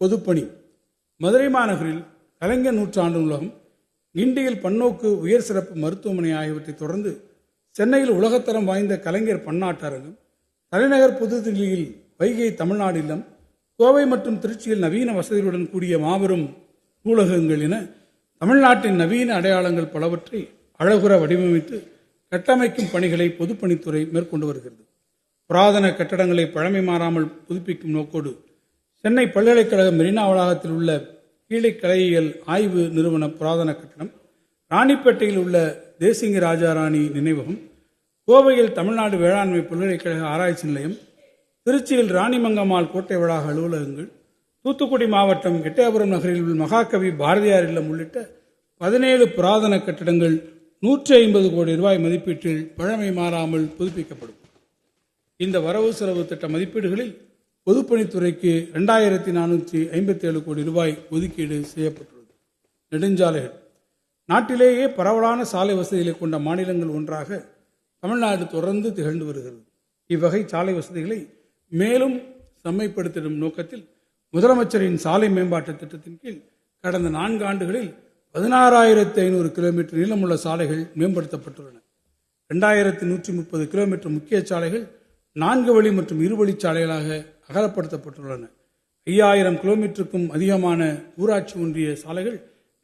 பொதுப்பணி. மதுரை மாநகரில் கலைஞர் நூற்றாண்டு நூலகம், கிண்டியில் பன்னோக்கு உயர் சிறப்பு மருத்துவமனை ஆகியவற்றை தொடர்ந்து சென்னையில் உலகத்தரம் வாய்ந்த கலைஞர் பன்னாட்டரங்கம், தலைநகர் புதுதில்லியில் வைகை தமிழ்நாடு இல்லம், கோவை மற்றும் திருச்சியில் நவீன வசதிகளுடன் கூடிய மாபெரும் நூலகங்கள் என தமிழ்நாட்டின் நவீன அடையாளங்கள் பலவற்றை அழகுற வடிவமைத்து கட்டமைக்கும் பணிகளை பொதுப்பணித்துறை மேற்கொண்டு வருகிறது. புராதன கட்டடங்களை பழமை மாறாமல் புதுப்பிக்கும் நோக்கோடு சென்னை பல்கலைக்கழக மெரினா வளாகத்தில் உள்ள கீழை கலையியல் ஆய்வு நிறுவன புராதன கட்டடம், ராணிப்பேட்டையில் உள்ள தேசிங்க ராஜாராணி நினைவகம், கோவையில் தமிழ்நாடு வேளாண்மை பல்கலைக்கழக ஆராய்ச்சி நிலையம், திருச்சியில் ராணிமங்கம்மாள் கோட்டை வளாக அலுவலகங்கள், தூத்துக்குடி மாவட்டம் எட்டயபுரம் நகரில் உள்ள மகாகவி பாரதியார் இல்லம் உள்ளிட்ட 17 புராதன கட்டடங்கள் 150 கோடி ரூபாய் மதிப்பீட்டில் பழமை மாறாமல் புதுப்பிக்கப்படும். இந்த வரவு செலவு திட்ட மதிப்பீடுகளில் பொதுப்பணித்துறைக்கு 2457 கோடி ரூபாய் ஒதுக்கீடு செய்யப்பட்டுள்ளது. நெடுஞ்சாலைகள். நாட்டிலேயே பரவலான சாலை வசதிகளை கொண்ட மாநிலங்கள் ஒன்றாக தமிழ்நாடு தொடர்ந்து திகழ்ந்து வருகிறது. இவ்வகை சாலை வசதிகளை மேலும் செம்மைப்படுத்திடும் நோக்கத்தில் முதலமைச்சரின் சாலை மேம்பாட்டு திட்டத்தின் கீழ் கடந்த 4 ஆண்டுகளில் 16,500 கிலோமீட்டர் நீளமுள்ள சாலைகள் மேம்படுத்தப்பட்டுள்ளன. 2130 கிலோமீட்டர் முக்கிய சாலைகள் 4 வழி மற்றும் 2 வழி சாலைகளாக அகலப்படுத்தப்பட்டுள்ளன. 5000 கிலோமீட்டருக்கும் அதிகமான ஊராட்சி ஒன்றிய சாலைகள்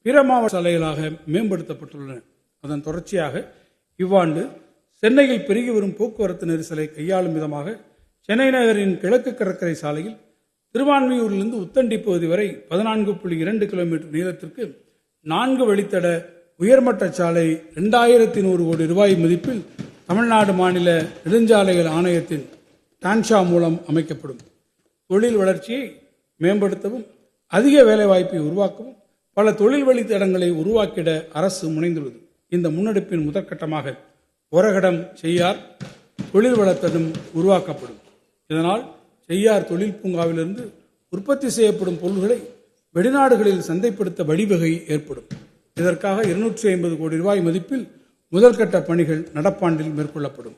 பிற மாவட்ட சாலைகளாக மேம்படுத்தப்பட்டுள்ளன. அதன் தொடர்ச்சியாக இவ்வாண்டு சென்னையில் பெருகி வரும் போக்குவரத்து நெரிசலை கையாளும் விதமாக சென்னை நகரின் கிழக்கு கடற்கரை சாலையில் திருவான்மியூரிலிருந்து உத்தண்டி பகுதி வரை 14.2 கிலோமீட்டர் நீளத்திற்கு 4 வழித்தட உயர்மட்ட சாலை 2100 கோடி ரூபாய் மதிப்பில் தமிழ்நாடு மாநில நெடுஞ்சாலைகள் ஆணையத்தின் டான்ஷா மூலம் அமைக்கப்படும். தொழில் வளர்ச்சியை மேம்படுத்தவும் அதிக வேலைவாய்ப்பை உருவாக்கவும் பல தொழில் வழித்தடங்களை உருவாக்கிட அரசு முனைந்துள்ளது. இந்த முன்னெடுப்பின் முதற்கட்டமாக ஒரகடம் செய்யார் தொழில் வளத்தடம் உருவாக்கப்படும். இதனால் செய்யார் தொழில் பூங்காவிலிருந்து உற்பத்தி செய்யப்படும் பொருள்களை வெளிநாடுகளில் சந்தைப்படுத்த வழிவகை ஏற்படும். இதற்காக 250 கோடி ரூபாய் மதிப்பில் முதற்கட்ட பணிகள் நடப்பாண்டில் மேற்கொள்ளப்படும்.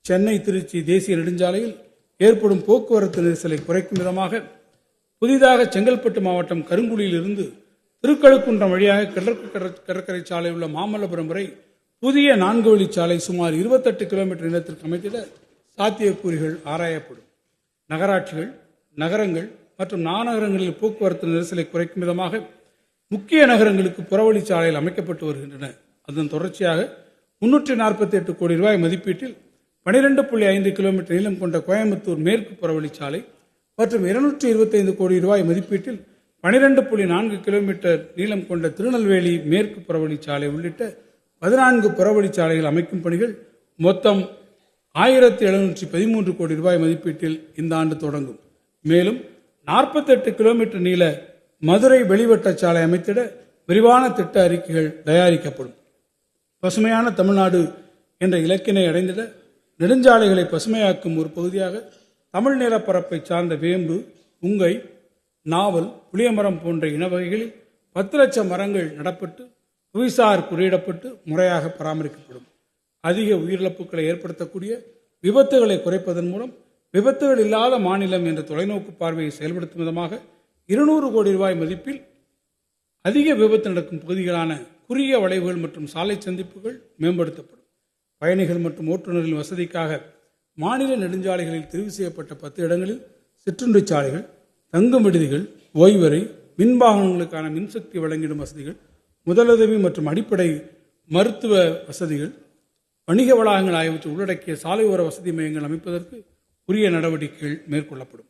சென்னை திருச்சி தேசிய நெடுஞ்சாலையில் ஏற்படும் போக்குவரத்து நெரிசலை குறைக்கும் விதமாக புதிதாக செங்கல்பட்டு மாவட்டம் கருங்குடியில் இருந்து திருக்கழுக்குன்றம் வழியாக கிழக்கு கடற்கரை சாலை உள்ள மாமல்லபுரம் வரை புதிய 4 வழி சாலை சுமார் 28 கிலோமீட்டர் நீளத்திற்கு அமைத்திட சாத்தியக்கூறுகள் ஆராயப்படும். நகராட்சிகள், நகரங்கள் மற்றும் மாநகரங்களில் போக்குவரத்து நெரிசலை குறைக்கும் விதமாக முக்கிய நகரங்களுக்கு புறவழிச்சாலைகள் அமைக்கப்பட்டு வருகின்றன. அதன் தொடர்ச்சியாக 348 கோடி ரூபாய் மதிப்பீட்டில் 12.5 கிலோமீட்டர் நீளம் கொண்ட கோயம்புத்தூர் மேற்கு புறவழிச்சாலை மற்றும் 225 கோடி ரூபாய் மதிப்பீட்டில் 12.4 கிலோமீட்டர் நீளம் கொண்ட திருநெல்வேலி மேற்கு புறவழிச்சாலை உள்ளிட்ட 14 புறவழிச்சாலைகள் அமைக்கும் பணிகள் மொத்தம் 1713 கோடி ரூபாய் மதிப்பீட்டில் இந்த ஆண்டு தொடங்கும். மேலும் 48 கிலோமீட்டர் நீள மதுரை வெளிவட்ட சாலை அமைத்திட விரிவான திட்ட அறிக்கைகள் தயாரிக்கப்படும். பசுமையான தமிழ்நாடு என்ற இலக்கினை அடைந்திட நெடுஞ்சாலைகளை பசுமையாக்கும் ஒரு பகுதியாக தமிழ் நிலப்பரப்பை சார்ந்த வேம்பு, புங்கை, நாவல், புளியமரம் போன்ற இனவகைகளில் 10 லட்சம் மரங்கள் நடப்பட்டு புவிசார் குறியிடப்பட்டு முறையாக பராமரிக்கப்படும். அதிக உயிரிழப்புகளை ஏற்படுத்தக்கூடிய விபத்துகளை குறைப்பதன் மூலம் விபத்துகள் இல்லாத மாநிலம் என்ற தொலைநோக்கு பார்வையை செயல்படுத்தும் விதமாக 200 கோடி ரூபாய் மதிப்பில் அதிக விபத்து நடக்கும் பகுதிகளான குறுகிய வளைவுகள் மற்றும் சாலை சந்திப்புகள் மேம்படுத்தப்படும். பயணிகள் மற்றும் ஓட்டுநர்களின் வசதிக்காக மாநில நெடுஞ்சாலைகளில் தெரிவு செய்யப்பட்ட 10 இடங்களில் சிற்றுண்டி சாலைகள், தங்கும் விடுதிகள், ஓய்வறை, மின்வாகனங்களுக்கான மின்சக்தி வழங்கிடும் வசதிகள், முதலுதவி மற்றும் அடிப்படை மருத்துவ வசதிகள், வணிக வளாகங்கள் ஆகியவற்றை உள்ளடக்கிய சாலை ஓர வசதி மையங்கள் அமைப்பதற்கு உரிய நடவடிக்கைகள் மேற்கொள்ளப்படும்.